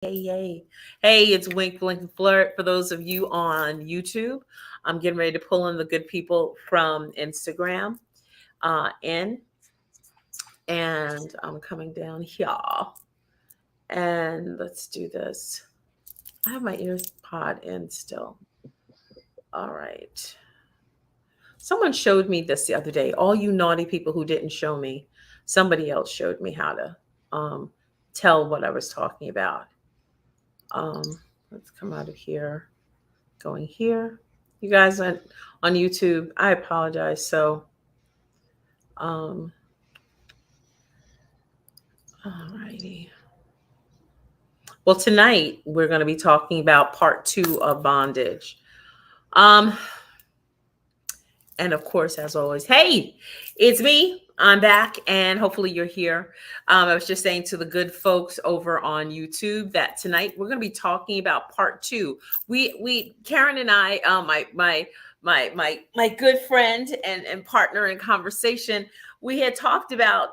Hey, hey, it's Wink, Blink, and Flirt for those of you on YouTube. I'm getting ready to pull in the good people from Instagram in, and I'm coming down here. And let's do this. I have my ears pod in still. All right. Someone showed me this the other day. All you naughty people who didn't show me, somebody else showed me how to um, tell what I was talking about. Um, let's come out of here. Going here. You guys on YouTube, I apologize. So, um, alrighty. Well, tonight we're going to be talking about part 2 of bondage. Um, and of course, as always, hey, it's me. I'm back, and hopefully you're here. I was just saying to the good folks over on YouTube that tonight we're going to be talking about part 2. We Karen and I, my good friend and partner in conversation, we had talked about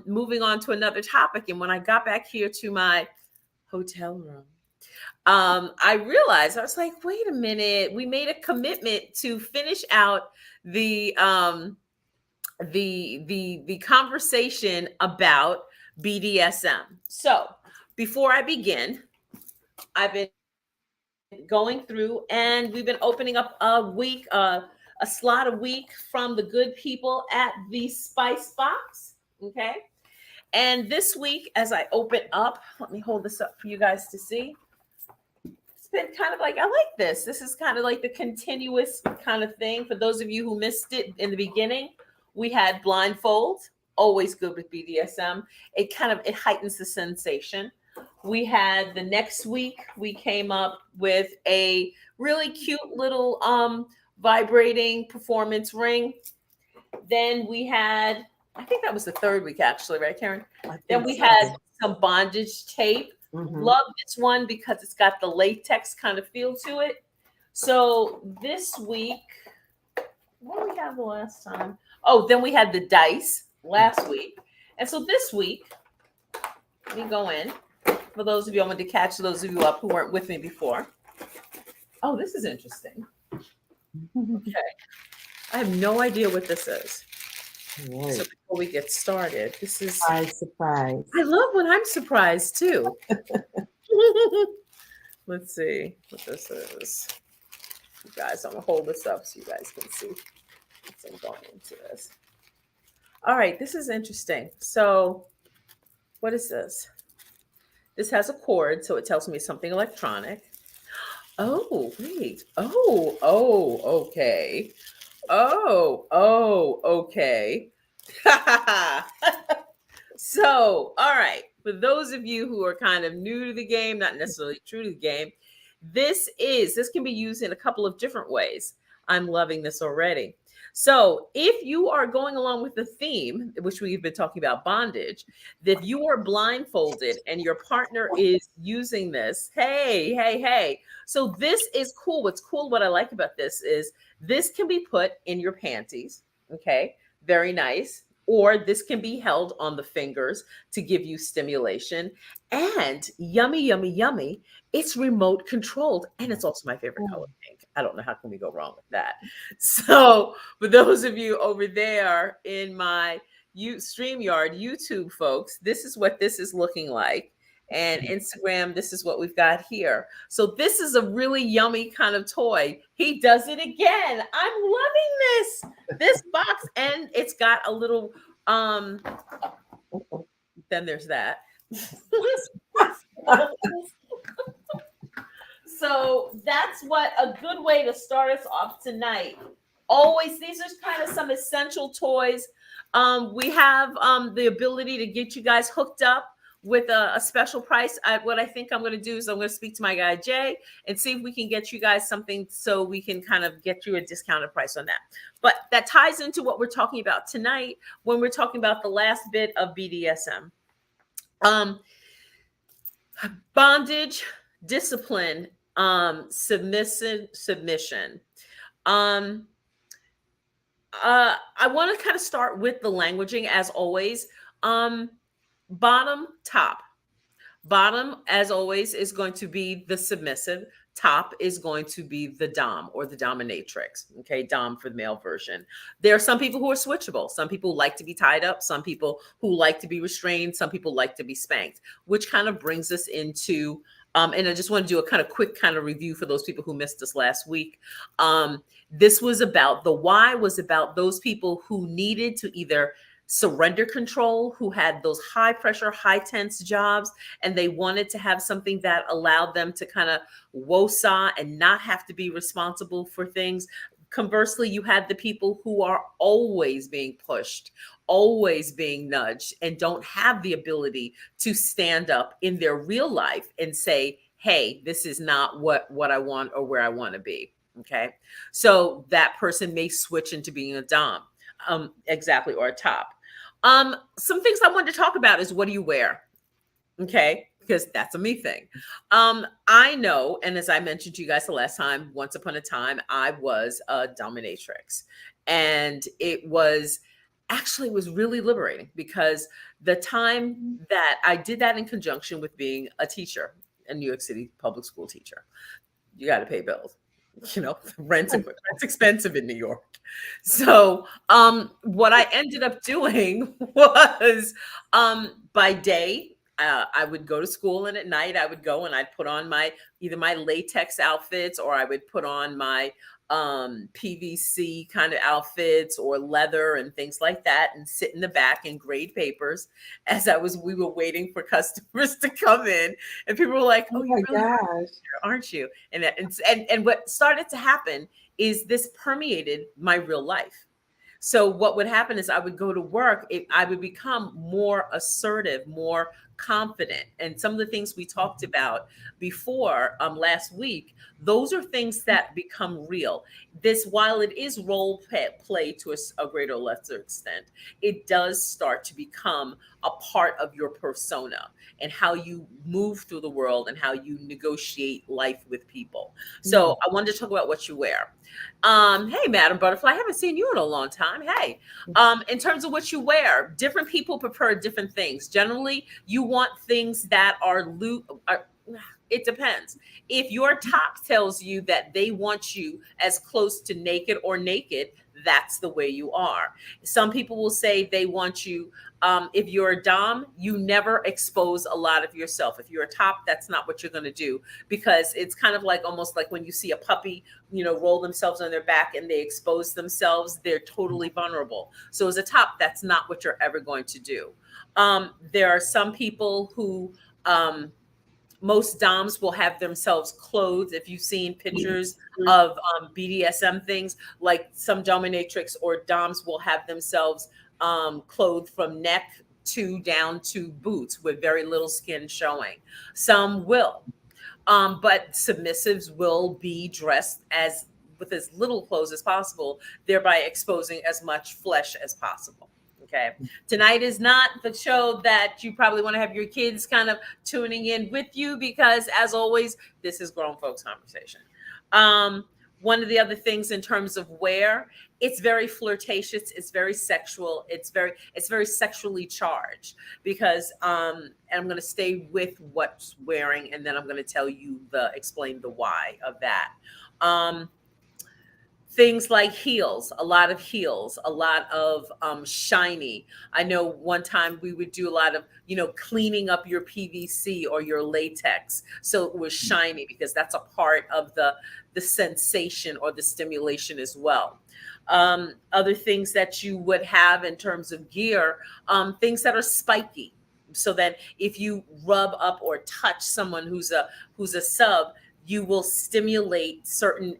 moving on to another topic. And when I got back here to my hotel room, I realized I was like, wait a minute, we made a commitment to finish out the the conversation about BDSM. So before I begin, I've been going through and we've been opening up a slot a week from the good people at the Spice Box. Okay. And this week, as I open up, let me hold this up for you guys to see. It's been kind of like, I like this. This is kind of like the continuous kind of thing. For those of you who missed it in the beginning, we had blindfold, always good with BDSM. It heightens the sensation. We had the next week, we came up with a really cute little vibrating performance ring. Then we had, I think that was the third week actually, right, Karen? Then we had some bondage tape. Love this one because it's got the latex kind of feel to it. So this week, what did we have the last time? Oh, then we had the dice last week. And so this week, let me go in. For those of you, I wanted to catch those of you up who weren't with me before. Oh, this is interesting. Okay. I have no idea what this is. Right. So before we get started, this is surprise. I love when I'm surprised too. Let's see what this is. You guys, I'm gonna hold this up so you guys can see what's going into this. All right, this is interesting. So, what is this? This has a cord, so it tells me something electronic. Oh, wait. Okay. Okay. So, all right. For those of you who are kind of new to the game, not necessarily true to the game, this can be used in a couple of different ways. I'm loving this already. So, if you are going along with the theme, which we've been talking about bondage, if you are blindfolded and your partner is using this, hey. So, this is cool. What's cool, what I like about this is this can be put in your panties. Okay. Very nice. Or this can be held on the fingers to give you stimulation. And yummy, it's remote controlled. And it's also my favorite color, pink. I don't know how can we go wrong with that. So for those of you over there in my StreamYard YouTube folks, this is what this is looking like. And Instagram, this is what we've got here. So this is a really yummy kind of toy. He does it again. I'm loving this box, and it's got a little then there's that. So that's what a good way to start us off tonight. Always, these are kind of some essential toys. We have the ability to get you guys hooked up with a special price. What I think I'm going to do is I'm going to speak to my guy Jay and see if we can get you guys something so we can kind of get you a discounted price on that. But that ties into what we're talking about tonight when we're talking about the last bit of BDSM. Bondage, discipline, submission. I want to kind of start with the languaging as always. Bottom, top. Bottom, as always, is going to be the submissive. Top is going to be the dom or the dominatrix. Okay, dom for the male version. There are some people who are switchable. Some people like to be tied up. Some people who like to be restrained. Some people like to be spanked, which kind of brings us into. And I just want to do a kind of quick kind of review for those people who missed us last week. This was about the why was about those people who needed to either surrender control, who had those high pressure, high tense jobs, and they wanted to have something that allowed them to kind of wosa and not have to be responsible for things. Conversely, you had the people who are always being pushed, always being nudged, and don't have the ability to stand up in their real life and say, hey, this is not what I want or where I want to be. Okay. So that person may switch into being a dom. Exactly, or a top. Some things I wanted to talk about is, what do you wear? Okay, because that's a me thing. I know, and as I mentioned to you guys the last time, once upon a time, I was a dominatrix. And it was actually, it was really liberating, because the time that I did that in conjunction with being a teacher, a New York City public school teacher, you got to pay bills. You know, rent's expensive in New York. So, what I ended up doing was, by day, I would go to school, and at night I would go and I'd put on my either my latex outfits, or I would put on my PVC kind of outfits or leather and things like that, and sit in the back and grade papers as we were waiting for customers to come in, and people were like, Oh "Oh, you my really gosh. aren't you?" And what started to happen is this permeated my real life. So what would happen is I would go to work, I would become more assertive, more confident. And some of the things we talked about before last week, those are things that become real. This, while it is play to a greater or lesser extent, it does start to become a part of your persona and how you move through the world and how you negotiate life with people. Mm, So I wanted to talk about what you wear. Hey, Madam Butterfly, I haven't seen you in a long time. Hey, in terms of what you wear, different people prefer different things. Generally, you want things that are loose. It depends. If your top tells you that they want you as close to naked or naked, that's the way you are. Some people will say they want you. If you're a dom, you never expose a lot of yourself. If you're a top, that's not what you're going to do, because it's kind of like almost like when you see a puppy, roll themselves on their back and they expose themselves, they're totally vulnerable. So as a top, that's not what you're ever going to do. There are some people who, most doms will have themselves clothed. If you've seen pictures of BDSM things, like some dominatrix or doms will have themselves clothed from neck to down to boots with very little skin showing. Some will. But submissives will be dressed as with as little clothes as possible, thereby exposing as much flesh as possible. Okay. Tonight is not the show that you probably want to have your kids kind of tuning in with you, because, as always, this is grown folks conversation. Um, One of the other things in terms of wear, it's very flirtatious, it's very sexual, it's very sexually charged, because and I'm going to stay with what's wearing, and then I'm going to tell you explain the why of that. um Things like heels, a lot of heels, a lot of shiny. I know one time we would do a lot of, cleaning up your PVC or your latex so it was shiny, because that's a part of the sensation or the stimulation as well. Other things that you would have in terms of gear, things that are spiky, so that if you rub up or touch someone who's a sub, you will stimulate certain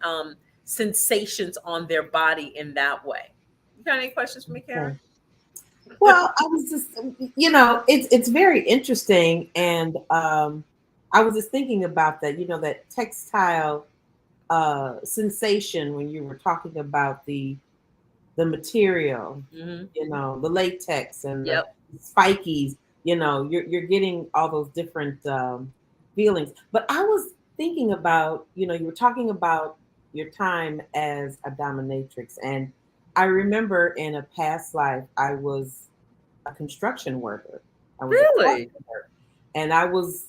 sensations on their body in that way. You got any questions for me, Karen? okay. Well, I was just, it's very interesting, and I was just thinking about that, that textile sensation when you were talking about the material, Hmm. the latex and the Yep. spikies. You're getting all those different feelings. But I was thinking about, you were talking about your time as a dominatrix, and I remember in a past life I was a construction worker. I was a Really? carpenter, and I was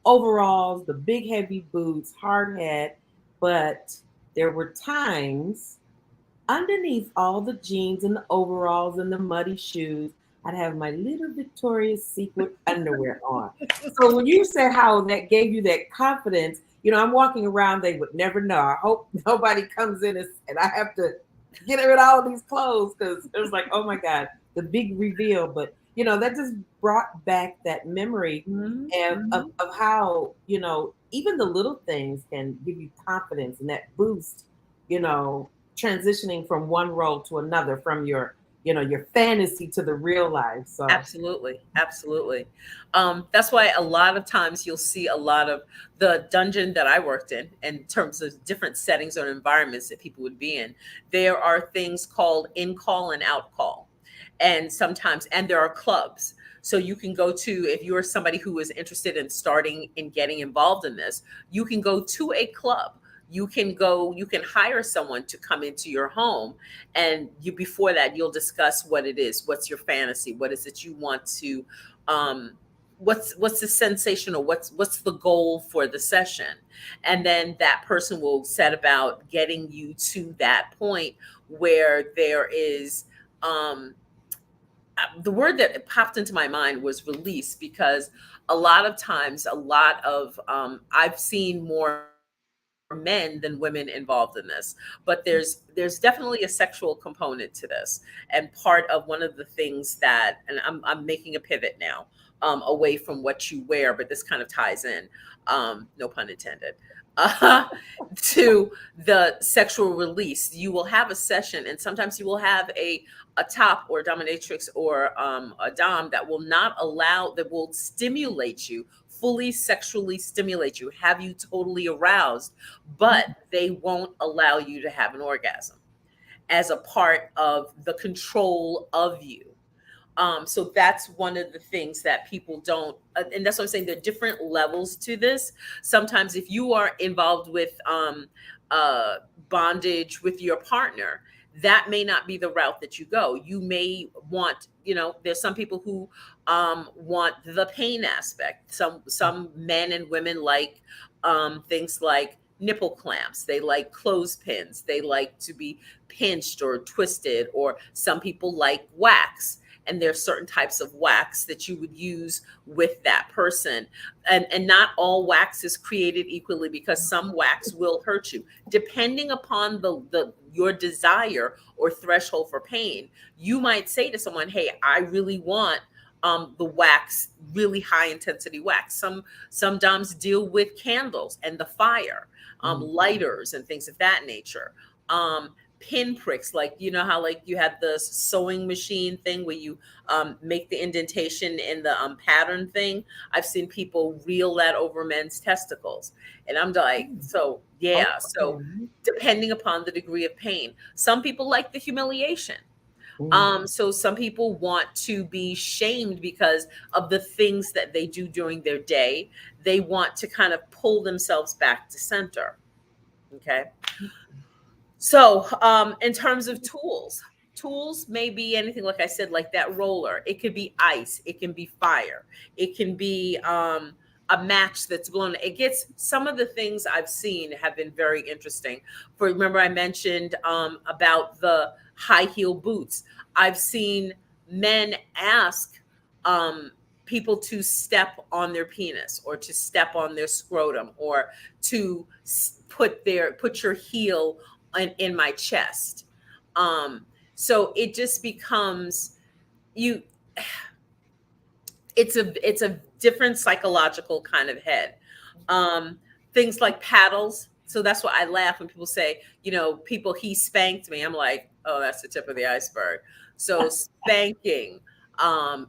overalls, the big heavy boots, hard hat. But there were times underneath all the jeans and the overalls and the muddy shoes, I'd have my little Victoria's Secret underwear on. So when you said how that gave you that confidence, I'm walking around, they would never know. I hope nobody comes in and I have to get rid of all of these clothes because it was like, oh my God, the big reveal. But, that just brought back that memory Mhm, mhm. of how, even the little things can give you confidence and that boost, you know, transitioning from one role to another, from your fantasy to the real life. So Absolutely, absolutely. That's why a lot of times you'll see a lot of the dungeon that I worked in terms of different settings or environments that people would be in. There are things called in call and out call, and sometimes, and there are clubs. So you can go to, if you're somebody who is interested in starting and getting involved in this, you can go to a club. You can hire someone to come into your home, and you, before that, you'll discuss what it is, what's your fantasy, what is it you want to, um what's the sensation, or what's the goal for the session. And then that person will set about getting you to that point where there is, um the word that popped into my mind was release, because a lot of times, a lot of, I've seen more men than women involved in this, but there's definitely a sexual component to this. And part of one of the things that, and I'm making a pivot now, away from what you wear, but this kind of ties in, no pun intended, uh, to the sexual release. You will have a session, and sometimes you will have a top or dominatrix, or a dom that will not allow, that will stimulate you, fully sexually stimulate you, have you totally aroused, but they won't allow you to have an orgasm as a part of the control of you. So that's one of the things that people don't, and that's what I'm saying. There are different levels to this. Sometimes, if you are involved with, uh, bondage with your partner, that may not be the route that you go. You may want, there's some people who, want the pain aspect. Some men and women like, things like nipple clamps. They like clothespins. They like to be pinched or twisted. Or some people like wax, and there's certain types of wax that you would use with that person. And not all wax is created equally, because some wax will hurt you depending upon the your desire or threshold for pain. You might say to someone, hey, I really want, the wax, really high intensity wax. Some doms deal with candles and the fire, mhm. lighters and things of that nature. Pin pricks, like, how, like, you have the sewing machine thing where you, make the indentation in the, pattern thing. I've seen people reel that over men's testicles, and I'm like, so yeah. So Okay. depending upon the degree of pain, some people like the humiliation. Mhm. So some people want to be shamed because of the things that they do during their day. They want to kind of pull themselves back to center. Okay. So, in terms of tools, tools may be anything, like I said, like that roller. It could be ice, it can be fire, it can be, a match that's blown. It gets, some of the things I've seen have been very interesting. For, remember, I mentioned, about the high heel boots. I've seen men ask, um, people to step on their penis, or to step on their scrotum, or to put your heel in my chest. So it just becomes, you, it's a different psychological kind of head. Um, Things like paddles. So that's why I laugh when people say, people, he spanked me. I'm like, oh, that's the tip of the iceberg. So spanking,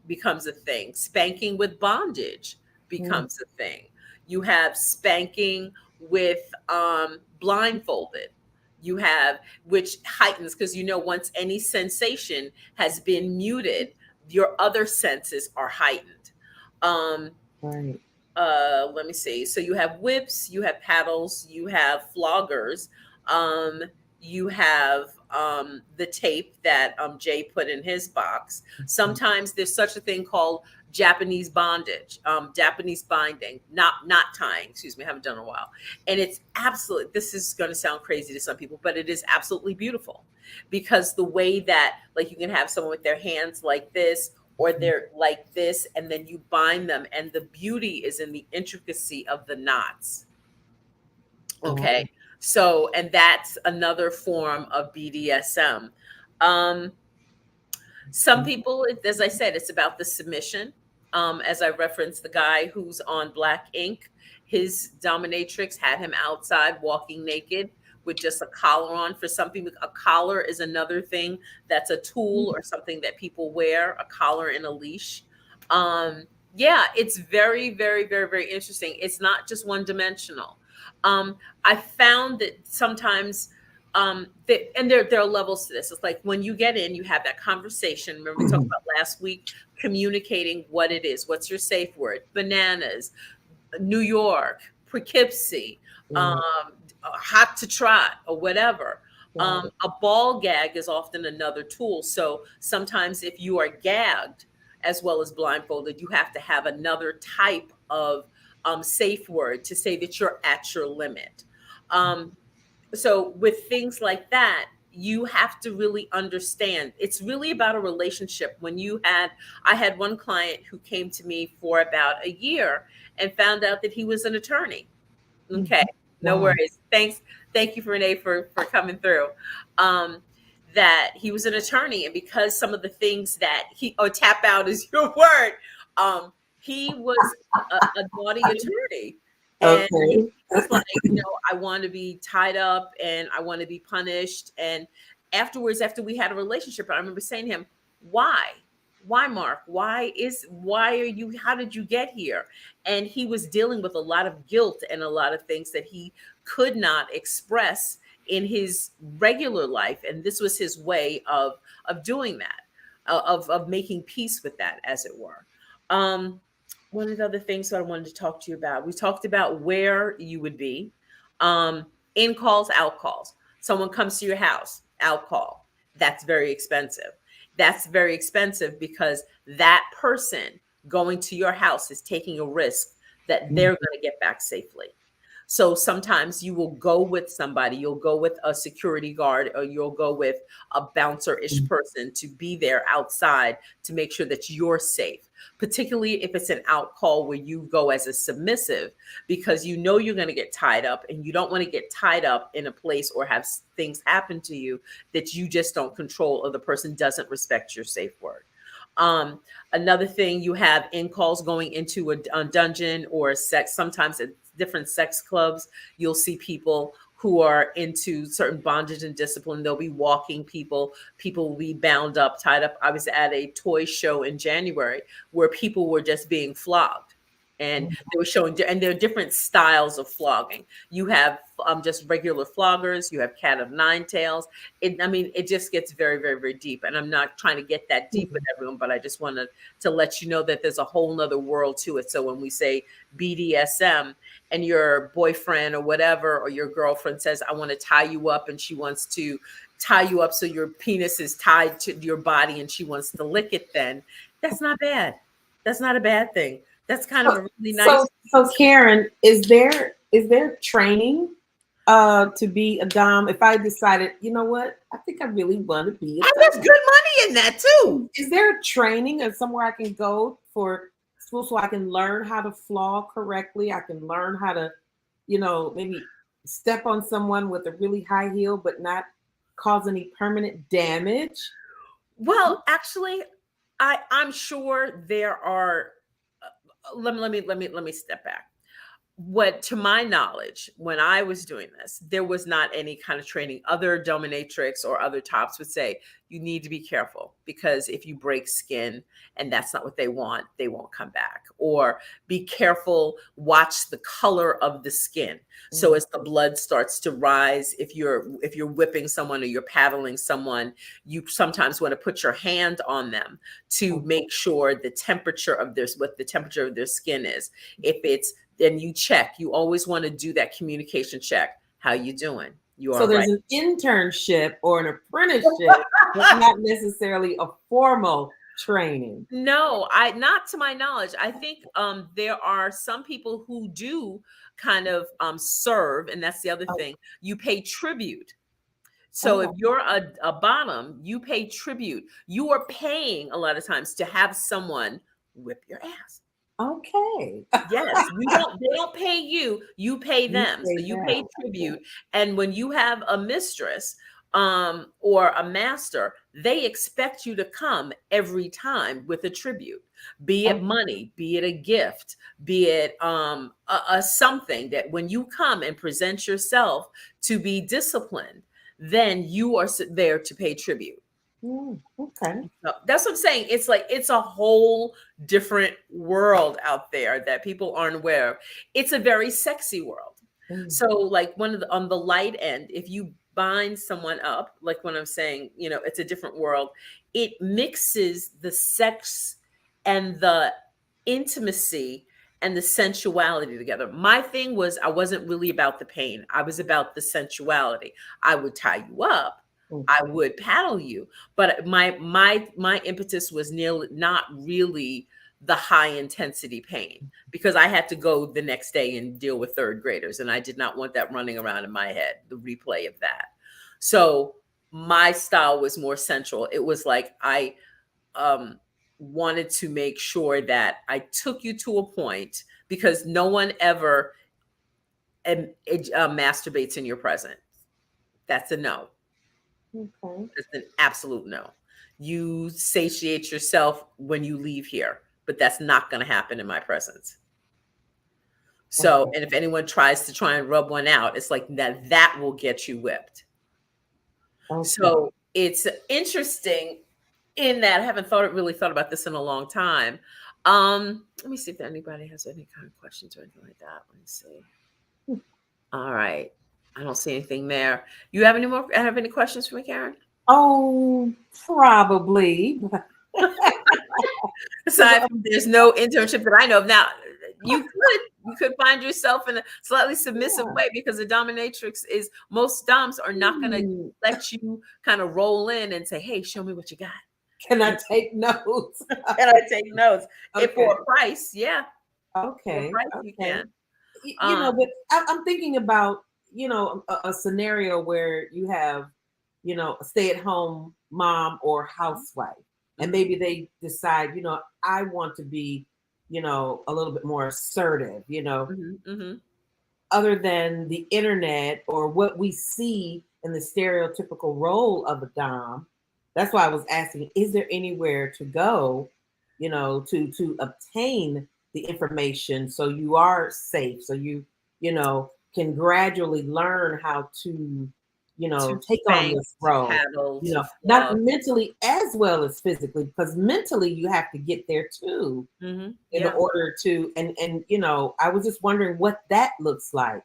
becomes a thing. Spanking with bondage Mhm. becomes a thing. You have spanking with, blindfolded. You have, which heightens, because, once any sensation has been muted, your other senses are heightened. Um, Right. Let me see. So you have whips, you have paddles, you have floggers, um, you have, the tape that, Jay put in his box. Sometimes there's such a thing called Japanese bondage, Japanese binding, not tying. Excuse me, I haven't done it in a while. And it's absolutely. This is going to sound crazy to some people, but it is absolutely beautiful, because the way that, like, you can have someone with their hands like this, or they're like this, and then you bind them, and the beauty is in the intricacy of the knots. Okay. So, and that's another form of BDSM. Um, some people, as I said, it's about the submission. As I referenced, the guy who's on Black Ink, his dominatrix had him outside walking naked with just a collar on. For some people, a collar is another thing that's a tool or something that people wear, a collar and a leash. Yeah, it's very, very, very, very interesting. It's not just one dimensional. I found that sometimes and there are levels to this. It's like when you get in, you have that conversation. Remember we talked about last week, communicating what it is. What's your safe word? Bananas, New York, Poughkeepsie, hot to trot, or whatever. A ball gag is often another tool. So sometimes if you are gagged as well as blindfolded, you have to have another type of safe word to say that you're at your limit. So with things like that, you have to really understand. It's really about a relationship. I had one client who came to me for about a year and found out that he was an attorney. Okay, no worries. Thank you, Renee, for coming through. That he was an attorney, and because some of the things that tap out is your word. He was a naughty attorney. And it's like, I want to be tied up and I want to be punished. And afterwards, after we had a relationship, I remember saying to him, why? Why, Mark? How did you get here? And he was dealing with a lot of guilt and a lot of things that he could not express in his regular life. And this was his way of doing that, of making peace with that, as it were. One of the other things that I wanted to talk to you about, we talked about where you would be, in calls, out calls. Someone comes to your house, out call. That's very expensive. That's very expensive because that person going to your house is taking a risk that they're going to get back safely. So sometimes you will go with somebody, you'll go with a security guard, or you'll go with a bouncer-ish person to be there outside to make sure that you're safe, particularly if it's an out call where you go as a submissive, because you're going to get tied up, and you don't want to get tied up in a place or have things happen to you that you just don't control, or the person doesn't respect your safe word. Another thing, you have in calls going into a dungeon or a sex. Sometimes at different sex clubs, you'll see people who are into certain bondage and discipline. They'll be walking people. People will be bound up, tied up. I was at a toy show in January where people were just being flogged. And they were showing, and there are different styles of flogging. You have just regular floggers. You have cat of nine tails. It just gets very, very, very deep. And I'm not trying to get that deep with everyone, but I just wanted to let you know that there's a whole nother world to it. So when we say BDSM and your boyfriend or whatever, or your girlfriend says, I want to tie you up, and she wants to tie you up so your penis is tied to your body and she wants to lick it, then that's not bad. That's not a bad thing. That's kind of a really nice. So Karen, is there training to be a dom? If I decided, you know what, I think I really want to be a dom. There's good money in that too. Is there training or somewhere I can go for school so I can learn how to flog correctly? I can learn how to, maybe step on someone with a really high heel but not cause any permanent damage? Well, actually, I'm sure there are. Let me step back. To my knowledge, when I was doing this, there was not any kind of training. Other dominatrix or other tops would say, you need to be careful, because if you break skin and that's not what they won't come back. Or be careful, watch the color of the skin. So as the blood starts to rise, if you're whipping someone or you're paddling someone, you sometimes want to put your hand on them to make sure the temperature of what the temperature of their skin is. Then you check. You always want to do that communication check. How you doing? You are so there's right. An internship or an apprenticeship, but not necessarily a formal training. No, I not to my knowledge. I think there are some people who do kind of serve, and that's the other Oh, thing. You pay tribute. So if oh, you're a bottom, you pay tribute. You are paying a lot of times to have someone whip your ass. okay. Yes, they don't pay you, you pay You them. So say you that. pay Okay. tribute. And when you have a mistress or a master, they expect you to come every time with a tribute, be it Okay. money, be it a gift, be it a something that when you come and present yourself to be disciplined, then you are there to pay tribute. Okay. No, that's what I'm saying. It's like it's a whole different world out there that people aren't aware of. It's a very sexy world. Mm, So, like one of the on the light end, if you bind someone up, like when I'm saying, it's a different world, it mixes the sex and the intimacy and the sensuality together. My thing was I wasn't really about the pain. I was about the sensuality. I would tie you up. mm, I would paddle you, but my impetus was nearly not really the high intensity pain because I had to go the next day and deal with third graders, and I did not want that running around in my head, the replay of that. So my style was more sensual. It was like I um, wanted to make sure that I took you to a point because no one ever masturbates in your presence. That's a no. okay. It's an absolute no. You satiate yourself when you leave here, but that's not going to happen in my presence. So, Okay. and if anyone tries to try and rub one out, it's like that will get you whipped. Okay. So it's interesting in that I haven't really thought about this in a long time. Let me see if anybody has any kind of questions or anything like that. Let me see. All right. I don't see anything there. You have any questions for me, Karen? Oh, probably. Because Aside from there's no internship that I know of. Now, you could find yourself in a slightly submissive yeah. way because the dominatrix is most doms are not going to Hmm. let you kind of roll in and say, "Hey, show me what you got." Can I You take notes? Can I take notes? If Okay. for a price, yeah, for a Okay. price you Okay. can. But I'm thinking about, a scenario where you have, a stay-at-home mom or housewife, and Mhm, maybe they decide, I want to be, a little bit more assertive, mhm, mhm. other than the internet or what we see in the stereotypical role of a dom. That's why I was asking, is there anywhere to go, to obtain the information so you are safe, so you can gradually learn how to, To take on spank, this to role, paddle, to not flog. mentally as well as physically, because mentally you have to get there too in Yeah. order to, and I was just wondering what that looks like,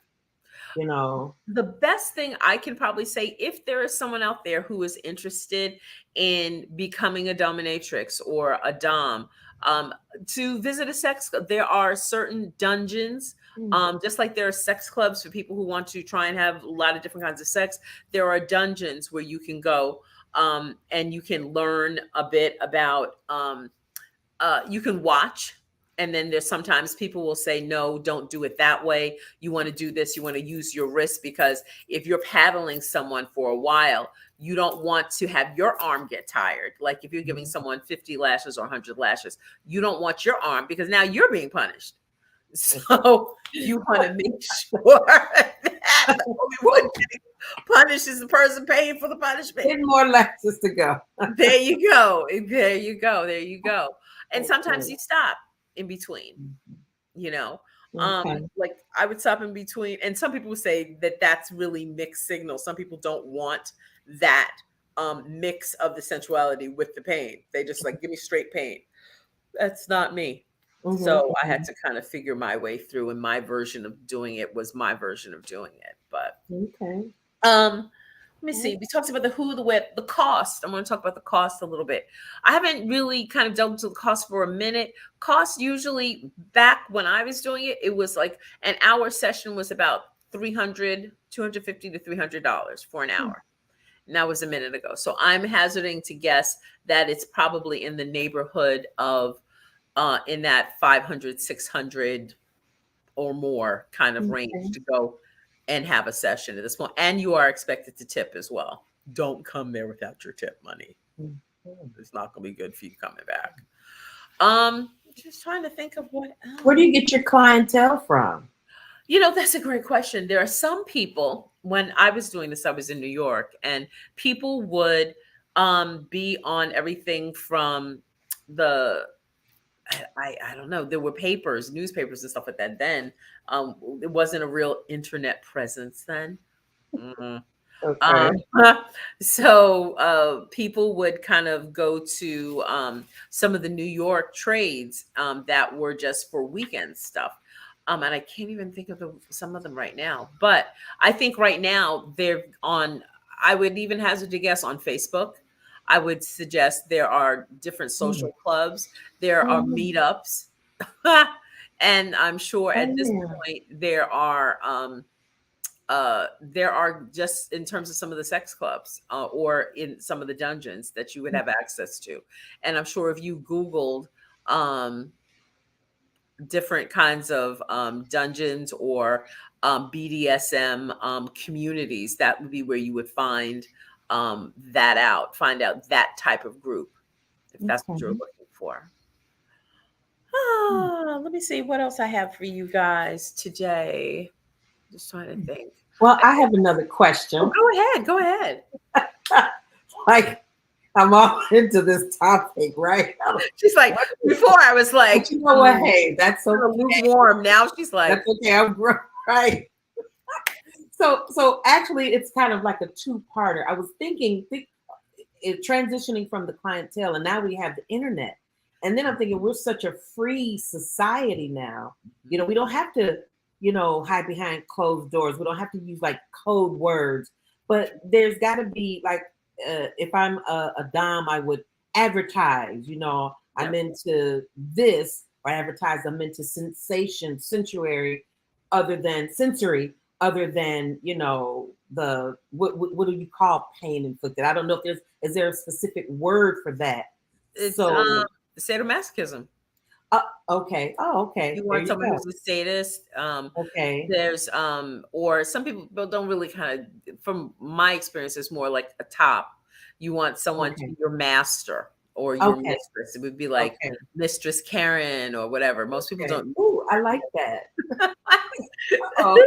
you know. The best thing I can probably say, if there is someone out there who is interested in becoming a dominatrix or a dom, um, to visit a sex club, there are certain dungeons. Mm, Just like there are sex clubs for people who want to try and have a lot of different kinds of sex, there are dungeons where you can go and you can learn a bit about you can watch, and then there's sometimes people will say no, don't do it that way, you want to do this, you want to use your wrist, because if you're paddling someone for a while, you don't want to have your arm get tired. Like if you're giving mm. someone 50 lashes or 100 lashes, you don't want your arm because now you're being punished. So you want to make sure that the only one getting punished is the person paying for the punishment. 10 more lashes to go. There you go. There you go. There you go. And sometimes Okay. you stop in between, you know. Okay. Like I would stop in between, and some people say that that's really mixed signal. Some people don't want that mix of the sensuality with the pain. They just like give me straight pain. That's not me. Mhm, So I had mhm. to kind of figure my way through, and my version of doing it was my version of doing it. But Okay. um, let me see. We talked about the who, the what, the cost. I'm going to talk about the cost a little bit. I haven't really kind of delved into the cost for a minute. Cost usually back when I was doing it, it was like an hour session was about 250 to $300 for an Mm, hour. That was a minute ago. So I'm hazarding to guess that it's probably in the neighborhood of in that 500, 600 or more kind of range Okay. to go and have a session at this point. And you are expected to tip as well. Don't come there without your tip money. Mhm. It's not going to be good for you coming back. Just trying to think of what Where do else. you get your clientele from? That's a great question. There are some people, when I was doing this, I was in New York, and people would be on everything from the I don't know. There were papers, newspapers, and stuff like that. Then it wasn't a real internet presence then. Mm. Okay. Um, so people would kind of go to some of the New York trades that were just for weekend stuff. And I can't even think of some of them right now. But I think right now they're on, I would even hazard a guess on Facebook. I would suggest there are different Mm. social clubs, there are Oh, meetups. And I'm sure oh, at this yeah. point there are just in terms of some of the sex clubs or in some of the dungeons that you would have access to. And I'm sure if you Googled um, different kinds of dungeons or BDSM communities, that would be where you would find find out that type of group, if that's what you're Okay. looking for. Mm. Let me see what else I have for you guys today. Just trying to think. Well, I have another question. Go ahead. Go ahead. Like, I'm all into this topic, right? She's like, before I was But like, you know what? Hey, that's kind of okay. lukewarm. Now she's like, That's okay. Right. So actually, it's kind of like a two-parter. I was thinking, transitioning from the clientele, and now we have the internet. And then I'm thinking we're such a free society now. We don't have to, hide behind closed doors. We don't have to use like code words. But there's got to be like, if I'm a dom, I would advertise. I'm yep. into this, or advertise. I'm into sensation, sensuary, other than the what do you call pain inflicted? I don't know if is there a specific word for that. It's So sadomasochism. uh, okay, oh okay, You there want you someone go. who's a sadist. Okay, There's or some people don't really kind of, from my experience, it's more like a top. You want someone to okay, be your master or your okay, mistress. It would be like okay, Mistress Karen or whatever. Most people okay. don't. Ooh, I like that. Oh,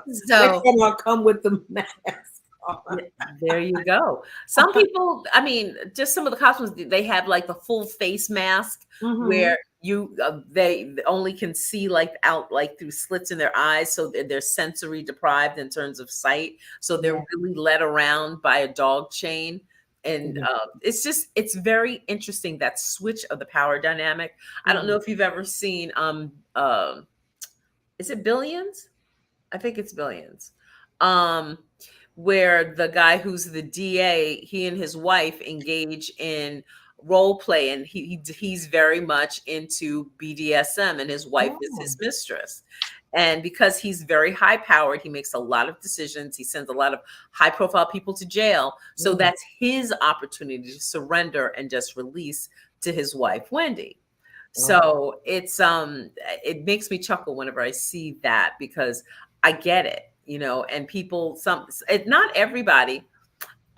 next So time I'll come with the mask on. yeah, there you go. Some people, I mean, just some of the costumes, they have like the full face mask Mm-hmm. where they only can see like out like through slits in their eyes, so they're sensory deprived in terms of sight. So they're Yeah. really led around by a dog chain. And Yeah. it's very interesting, that switch of the power dynamic. I don't know Mm. if you've ever seen is it Billions? I think it's Billions. Um, where the guy who's the DA, he and his wife engage in role play, and he's very much into BDSM, and his wife is Oh. his mistress. And because he's very high powered, he makes a lot of decisions. He sends a lot of high profile people to jail. So Mm. that's his opportunity to surrender and just release to his wife, Wendy. Oh. So it makes me chuckle whenever I see that, because I get it, and people, not everybody.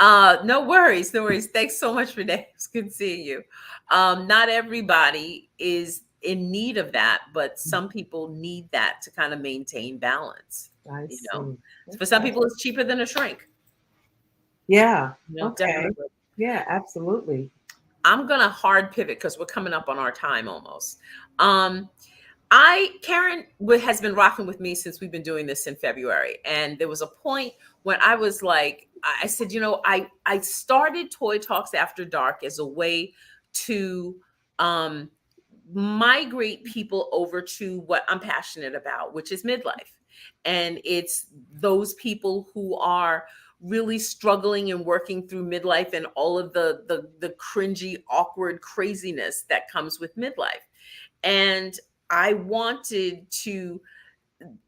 No worries, no worries. Thanks so much for that. It's good seeing you. Not everybody is in need of that, but some people need that to kind of maintain balance. I You know, see. for some Okay. people, it's cheaper than a shrink. Yeah. Okay. Definitely. Yeah, absolutely. I'm gonna hard pivot because we're coming up on our time almost. Um, Karen has been rocking with me since we've been doing this in February. And there was a point when I was like, I said, I started Toy Talks After Dark as a way to um, migrate people over to what I'm passionate about, which is midlife. And it's those people who are really struggling and working through midlife and all of the cringy, awkward craziness that comes with midlife. And I wanted to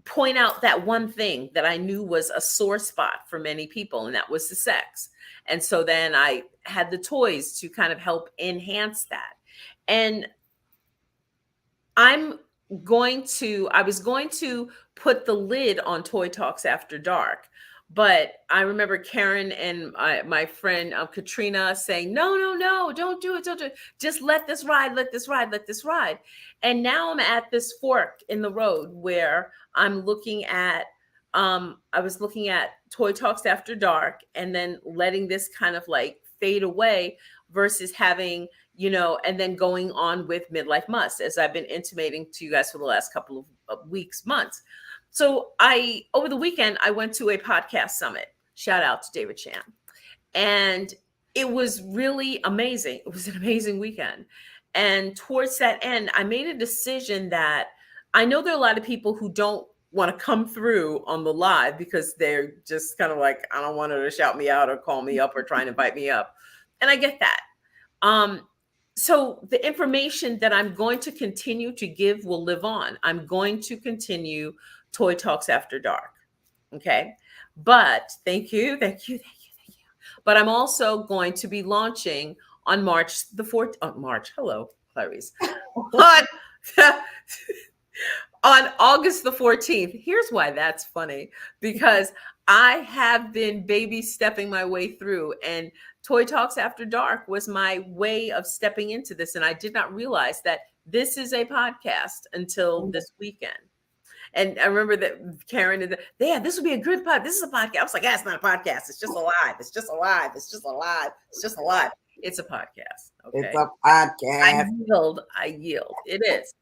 point out that one thing that I knew was a sore spot for many people, and that was the sex. And so then I had the toys to kind of help enhance that. And I was going to put the lid on Toy Talks After Dark, but I remember Karen and my friend Katrina saying, no, no, no, don't do it. Don't do it. Just let this ride, let this ride, let this ride. And now I'm at this fork in the road where I'm looking at, I was looking at Toy Talks After Dark and then letting this kind of like fade away versus having, and then going on with Midlife Must, as I've been intimating to you guys for the last couple of weeks, months. So over the weekend, I went to a podcast summit. Shout out to David Chan. And it was really amazing. It was an amazing weekend. And towards that end, I made a decision that I know there are a lot of people who don't want to come through on the live because they're just kind of like, I don't want her to shout me out or call me up or try and invite me up. And I get that. So the information that I'm going to continue to give will live on. I'm going to continue Toy Talks After Dark. Okay. But thank you. But I'm also going to be launching on March the 4th. March. Hello, Clarice. On August the 14th. Here's why that's funny, because I have been baby stepping my way through, and Toy Talks After Dark was my way of stepping into this. And I did not realize that this is a podcast until this weekend. And I remember that Karen, this would be a good podcast. This is a podcast. I was like, it's not a podcast. It's just a live. It's just a live. It's just a live. It's just a live. It's a podcast. Okay. It's a podcast. I yield. It is.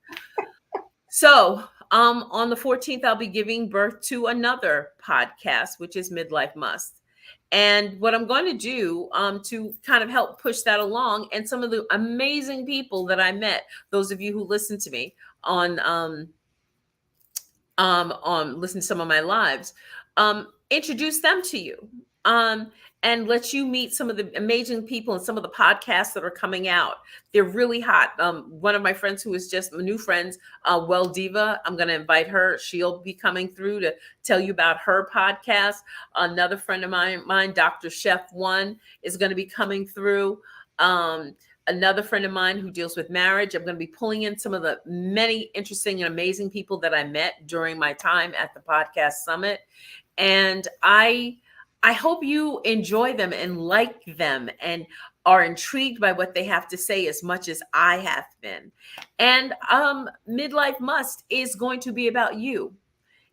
So on the 14th, I'll be giving birth to another podcast, which is Midlife Must. And what I'm going to do to kind of help push that along, and some of the amazing people that I met, those of you who listen to me on listen to some of my lives, introduce them to you, and let you meet some of the amazing people and some of the podcasts that are coming out. They're really hot. One of my friends who is just new friends, Well Diva, I'm going to invite her. She'll be coming through to tell you about her podcast. Another friend of mine, Dr. Chef One, is going to be coming through. Another friend of mine who deals with marriage. I'm going to be pulling in some of the many interesting and amazing people that I met during my time at the podcast summit. And I hope you enjoy them and like them and are intrigued by what they have to say as much as I have been. And Midlife Must is going to be about you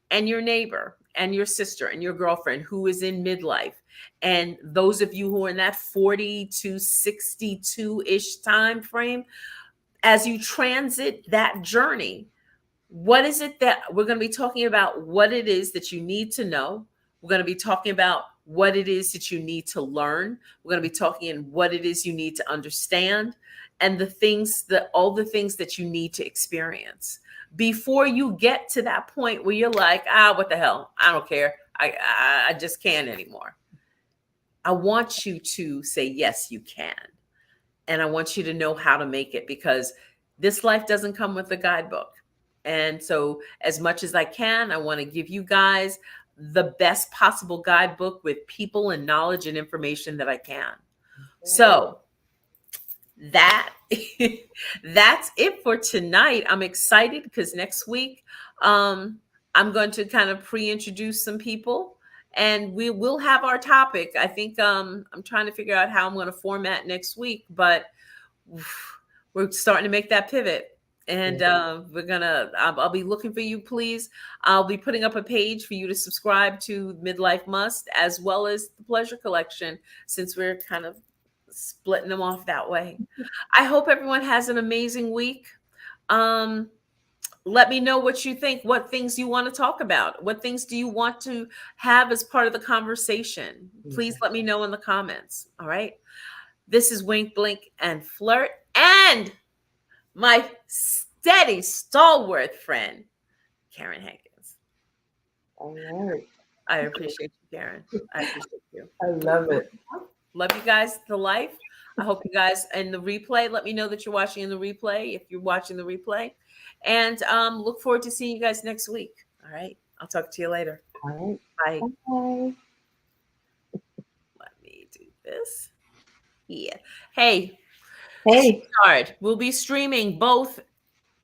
and your neighbor and your sister and your girlfriend who is in midlife. And those of you who are in that 40 to 62-ish time frame, as you transit that journey, what is it that we're going to be talking about? What it is that you need to know. We're going to be talking about what it is that you need to learn. We're going to be talking in what it is you need to understand, and all the things that you need to experience before you get to that point where you're like, what the hell? I don't care. I just can't anymore. I want you to say, yes, you can. And I want you to know how to make it, because this life doesn't come with a guidebook. And so as much as I can, I want to give you guys the best possible guidebook with people and knowledge and information that I can. So that's it for tonight. I'm excited because next week I'm going to kind of pre-introduce some people, and we will have our topic. I think I'm trying to figure out how I'm going to format next week, but we're starting to make that pivot. And I'll be looking for you, please. I'll be putting up a page for you to subscribe to Midlife Must, as well as the Pleasure Collection, since we're kind of splitting them off that way. I hope everyone has an amazing week. Let me know what you think, what things you want to talk about. What things do you want to have as part of the conversation? Please let me know in the comments. All right. This is Wink, Blink, and Flirt, and my steady, stalwart friend, Karen Hankins. All right. I appreciate you, Karen. I appreciate you. I love it. Love you guys to life. I hope you guys in the replay, let me know that you're watching in the replay, if you're watching the replay. And look forward to seeing you guys next week. All right. I'll talk to you later. All Bye. right. Bye. Let me do this. Yeah. Hey, Hey. StreamYard. We'll be streaming both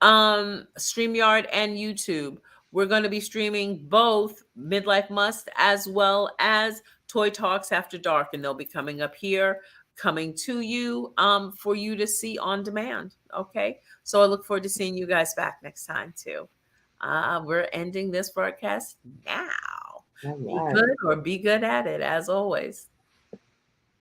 StreamYard and YouTube. We're going to be streaming both Midlife Must as well as Toy Talks After Dark, and they'll be coming up here, coming to you for you to see on demand. Okay. So I look forward to seeing you guys back next time too. We're ending this broadcast now. All Be right. good or be good at it as always.